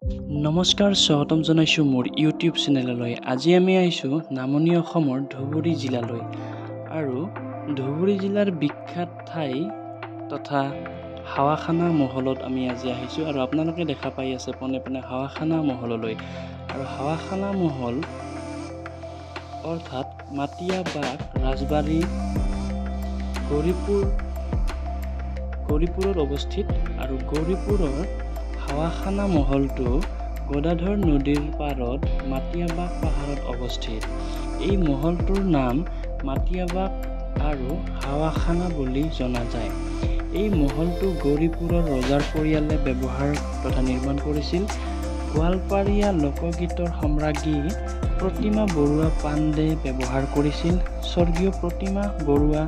নমস্কাৰ স্বাগতম জনাইছোঁ মোৰ ইউটিউব চেনেললৈ। আজি আমি আহিছোঁ নামনি অসমৰ ধুবুৰী জিলালৈ আৰু ধুবুৰী জিলাৰ বিখ্যাত ঠাই তথা হাৱাখানা মহলত আমি আজি আহিছোঁ আৰু আপোনালোকে দেখা পাই আছে পোনে পোনে হাৱাখানা মহললৈ। আৰু হাৱাখানা মহল অৰ্থাৎ মাটিয়াবাগ ৰাজবাৰী গৌৰীপুৰত অৱস্থিত আৰু গৌৰীপুৰৰ হাৱাখানা মহলটো গদাধৰ নদীৰ পাৰত মাটিয়াবাগ পাহাৰত অৱস্থিত। এই মহলটোৰ নাম মাটিয়াবাগ আৰু হাৱাখানা বুলি জনা যায়। এই মহলটো গৌৰীপুৰৰ ৰজাৰ পৰিয়ালে ব্যৱহাৰ তথা নিৰ্মাণ কৰিছিল। গোৱালপাৰীয়া লোকগীতৰ সম্ৰাজ্ঞী প্ৰতিমা বৰুৱা পাণ্ডে ব্যৱহাৰ কৰিছিল। স্বৰ্গীয় প্ৰতিমা বৰুৱা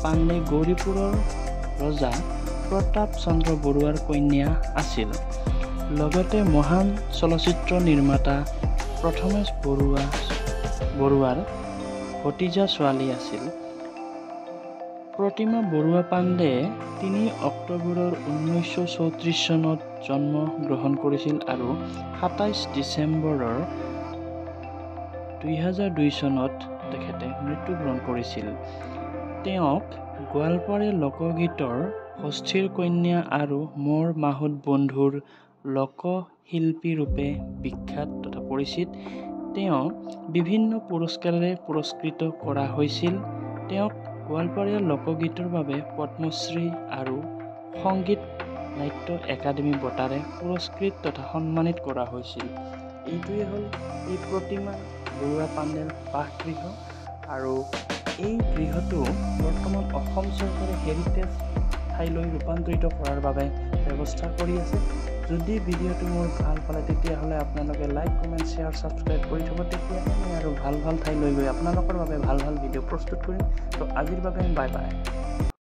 পাণ্ডে গৌৰীপুৰৰ ৰজা প্ৰতাপ চন্দ্ৰ বৰুৱাৰ কন্যা আছিল। লগতে মহান চলচ্চিত্ৰ নিৰ্মাতা প্ৰথমেশ বৰুৱাৰ ভতিজা ছোৱালী আছিল। প্ৰতিমা বৰুৱা পাণ্ডে ৩ অক্টোবৰ ১৯৩৪ চনত জন্ম গ্ৰহণ কৰিছিল আৰু ২৭ ডিচেম্বৰ ২০০২ চনত তেখেতে মৃত্যুবৰণ কৰিছিল। তেওঁক গোৱালপাৰীয়া লোকগীতৰ হস্থিৰ কন্যা আৰু মোৰ মাহুত বন্ধুৰ লোকশিল্পী ৰূপে বিখ্যাত তথা পৰিচিত। তেওঁ বিভিন্ন পুৰস্কাৰেৰে পুৰস্কৃত কৰা হৈছিল। তেওঁক গোৱালপাৰীয়া লোকগীতৰ বাবে পদ্মশ্ৰী আৰু সংগীত নাট্য একাডেমী বঁটাৰে পুৰস্কৃত তথা সন্মানিত কৰা হৈছিল। এইটোৱে হ'ল এই প্ৰতিমা বৰুৱা পাণ্ডেৰ বাসগৃহ আৰু এই গৃহটো বৰ্তমান অসম চৰকাৰে হেৰিটেজ ঠাইলৈ ৰূপান্তৰিত কৰাৰ বাবে ব্যৱস্থা কৰি আছে। যদি ভিডিঅ'টো মোৰ ভাল পালে তেতিয়াহ'লে আপোনালোকে লাইক, কমেণ্ট, শ্বেয়াৰ, ছাবস্ক্ৰাইব কৰি থ'ব। তেতিয়াহে মই আৰু ভাল ঠাইলৈ গৈ আপোনালোকৰ বাবে ভাল ভিডিঅ' প্ৰস্তুত কৰিম। তো আজিৰ বাবে বাই বাই।